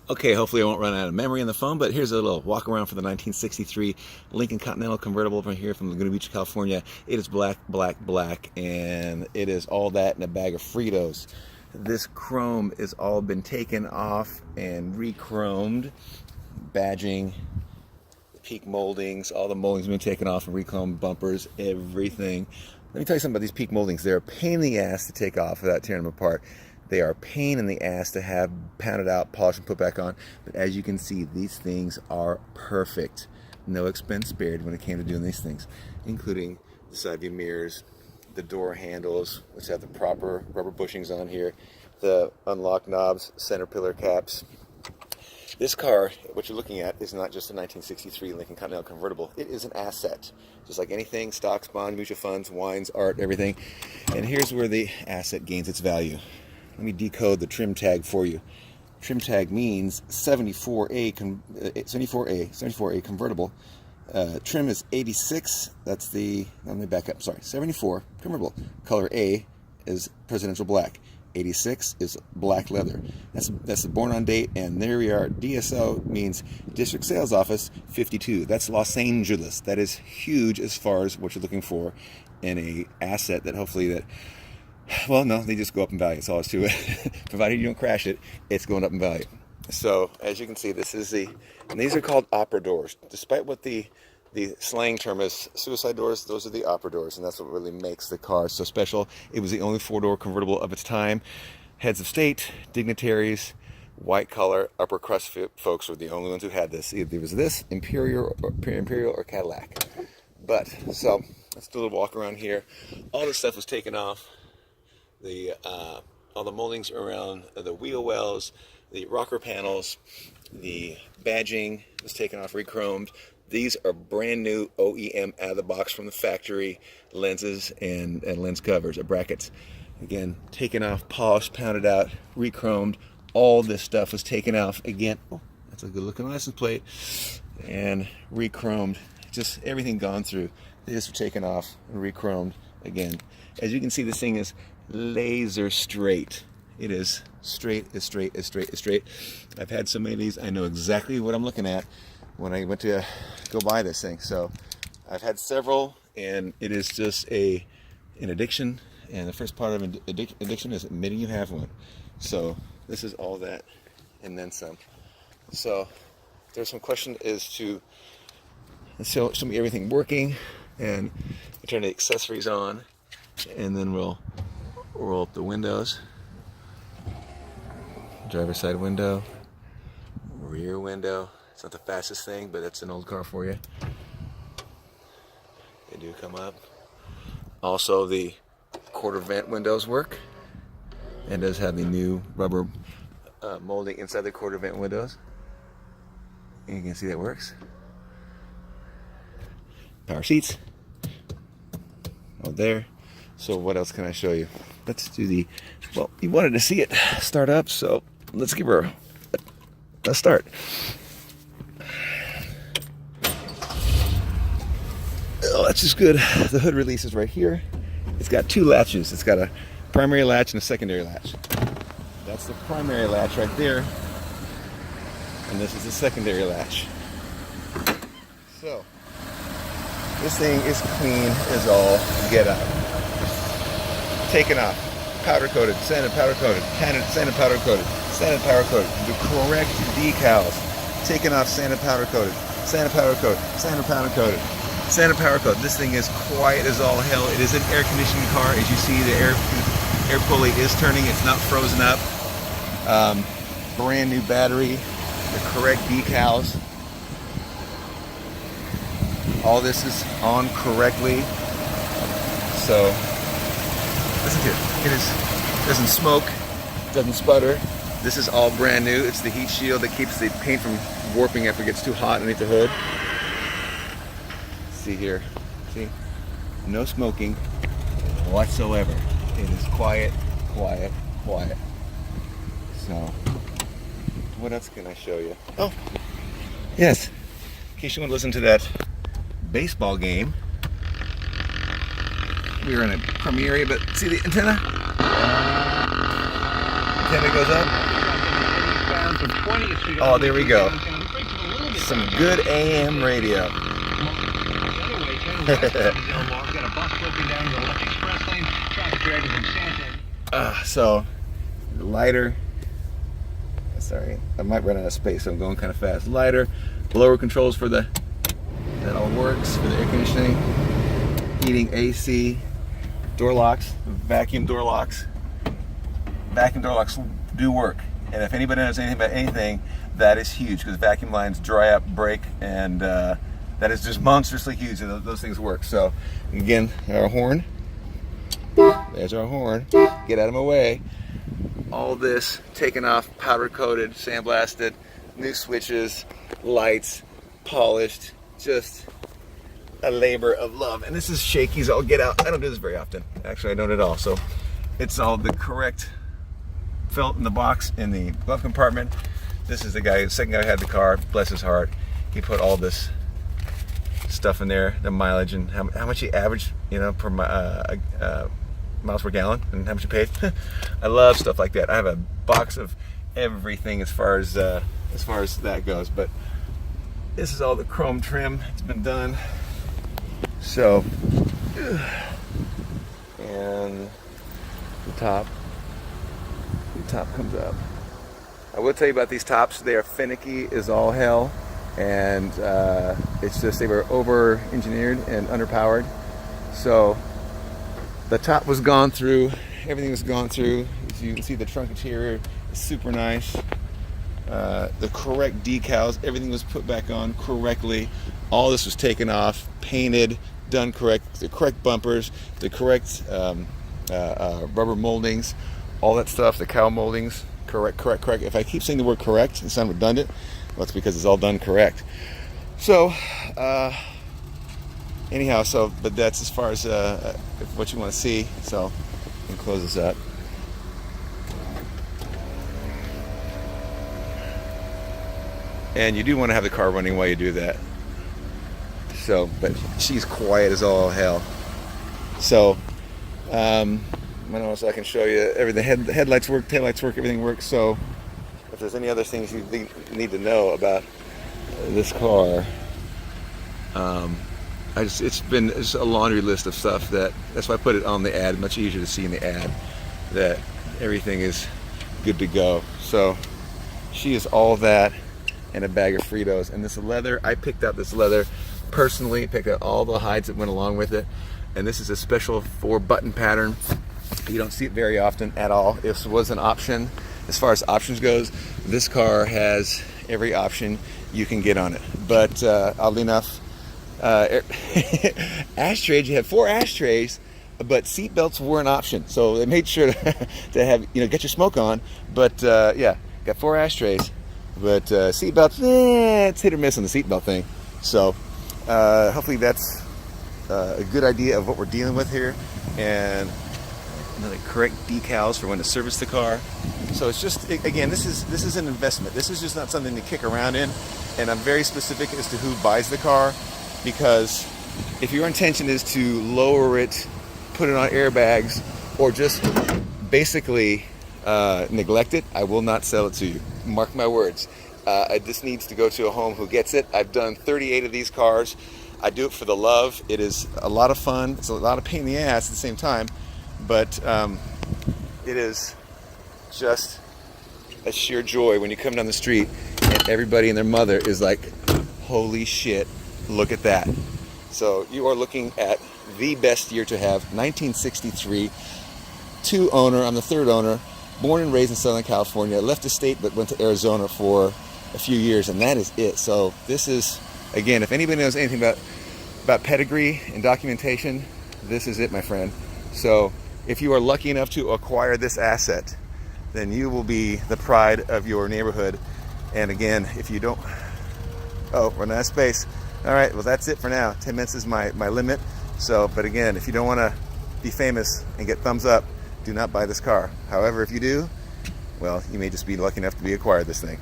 Okay, hopefully I won't run out of memory on the phone, but here's a little walk around for the 1963 Lincoln Continental Convertible from here from Laguna Beach, California. It is black, black, black, and it is all that in a bag of Fritos. This chrome is all been taken off and re-chromed. Badging, peak moldings, all the moldings have been taken off and re-chromed, bumpers, everything. Let me tell you something about these peak moldings. They're a pain in the ass to take off without tearing them apart. They are a pain in the ass to have pounded out, polished, and put back on. But as you can see, these things are perfect. No expense spared when it came to doing these things, including the side view mirrors, the door handles, which have the proper rubber bushings on here, the unlock knobs, center pillar caps. This car, what you're looking at, is not just a 1963 Lincoln Continental convertible. It is an asset. Just like anything, stocks, bonds, mutual funds, wines, art, everything. And here's where the asset gains its value. Let me decode the trim tag for you. Trim tag means 74A convertible. Trim is 86. That's the, let me back up, sorry, 74 convertible. Color A is presidential black. 86 is black leather. That's the born on date, and there we are. DSO means District Sales Office 52. That's Los Angeles. That is huge as far as what you're looking for in a asset that hopefully that, well, no, they just go up in value. That's all it's to it. Provided you don't crash it, it's going up in value. So as you can see, this is and these are called opera doors. Despite what the slang term is suicide doors, those are the opera doors, and that's what really makes the car so special. It was the only four-door convertible of its time. Heads of state, dignitaries, white collar, upper crust folks were the only ones who had this. Either it was this, Imperial or Cadillac. But, so, let's do a little walk around here. All this stuff was taken off. All the moldings around the wheel wells, the rocker panels, the badging was taken off, re-chromed. These are brand new OEM out of the box from the factory lenses and lens covers or brackets. Again, taken off, polished, pounded out, re-chromed. All this stuff was taken off. Again, oh, that's a good looking license plate. And re-chromed. Just everything gone through. They just were taken off and re-chromed again. As you can see, this thing is laser straight. It is straight as straight as straight as straight. I've had so many of these, I know exactly what I'm looking at when I went to go buy this thing. So I've had several, and it is just an addiction. And the first part of addiction is admitting you have one. So this is all that and then some. So there's some question as to show me everything working, and turn the accessories on, and then we'll roll up the windows. Driver's side window, rear window. It's not the fastest thing, but it's an old car for you. They do come up. Also, the quarter vent windows work. It does have the new rubber molding inside the quarter vent windows. And you can see that works. Power seats. Oh, there. So what else can I show you? Let's do well, you wanted to see it start up, so let's give her a start. Oh, that's just good. The hood release is right here. It's got two latches. It's got a primary latch and a secondary latch. That's the primary latch right there. And this is the secondary latch. So, this thing is clean as all get out. Taken off, powder coated, sanded, powder coated, sanded, powder coated, sanded, powder coated. The correct decals. Taken off, sanded, powder coated, sanded, powder coated, sanded, powder coated. Santa Power Coat. This thing is quiet as all hell. It is an air conditioning car. As you see, the air pulley is turning. It's not frozen up. Brand new battery. The correct decals. All this is on correctly. So, listen to it. It doesn't smoke. Doesn't sputter. This is all brand new. It's the heat shield that keeps the paint from warping if it gets too hot underneath the hood. See here, see, no smoking whatsoever. It is quiet, quiet, quiet. So, what else can I show you? Oh, yes, in case you want to listen to that baseball game, we were in a premiere area, but see the antenna? Antenna goes up. Oh, there we go. Some good AM radio. So, lighter. Sorry, I might run out of space, so I'm going kind of fast. Lighter, blower controls for that all works for the air conditioning, heating, AC, door locks, vacuum door locks. Vacuum door locks do work, and if anybody knows anything about anything, that is huge because vacuum lines dry up, break, and that is just monstrously huge, and those things work. So, again, our horn. There's our horn. Get out of my way. All this taken off, powder coated, sandblasted, new switches, lights, polished, just a labor of love. And this is shaky as all get out. I don't do this very often. Actually, I don't at all. So it's all the correct felt in the box in the glove compartment. This is the second guy who had the car, bless his heart. He put all this stuff in there, the mileage and how much he averaged, per miles per gallon and how much you paid. I love stuff like that. I have a box of everything as far as that goes. But this is all the chrome trim. It's been done. So, and the top comes up. I will tell you about these tops. They are finicky as all hell, and it's just they were over engineered and underpowered. So the top was gone through, everything was gone through. As you can see, the trunk interior is super nice. The correct decals, everything was put back on correctly. All this was taken off, painted, done correct. The correct bumpers, the correct rubber moldings, all that stuff, the cowl moldings, correct. If I keep saying the word correct and sound redundant, well, it's because it's all done correct. So, anyhow, but that's as far as what you want to see. So, I'm going to close this up. And you do want to have the car running while you do that. So, but she's quiet as all hell. So, what else I can show you? Everything, the headlights work, taillights work, everything works. So, if there's any other things you need to know about this car, it's been a laundry list of stuff that's why I put it on the ad. Much easier to see in the ad that everything is good to go. So she is all that and a bag of Fritos. And this leather, I picked out this leather personally, picked out all the hides that went along with it. And this is a special 4-button pattern. You don't see it very often at all. This was an option. As far as options goes, this car has every option you can get on it. But oddly enough, ashtrays, you had 4 ashtrays, but seat belts were an option. So they made sure to have, get your smoke on. But yeah, got 4 ashtrays, but seat belts, it's hit or miss on the seat belt thing. So hopefully that's a good idea of what we're dealing with here, and the correct decals for when to service the car. So it's just, again, this is an investment. This is just not something to kick around in, and I'm very specific as to who buys the car, because if your intention is to lower it, put it on airbags, or just basically neglect it, I will not sell it to you. Mark my words. This needs to go to a home who gets it. I've done 38 of these cars. I do it for the love. It is a lot of fun. It's a lot of pain in the ass at the same time, but it is just a sheer joy when you come down the street and everybody and their mother is like, holy shit, look at that. So you are looking at the best year to have, 1963, 2 owner, I'm the 3rd owner, born and raised in Southern California, left the state but went to Arizona for a few years, and that is it. So this is, again, if anybody knows anything about pedigree and documentation, this is it, my friend. So if you are lucky enough to acquire this asset, then you will be the pride of your neighborhood. And again, if you don't, run out of space. All right, well, that's it for now. 10 minutes is my limit. So, but again, if you don't want to be famous and get thumbs up, do not buy this car. However, if you do, well, you may just be lucky enough to be acquired this thing.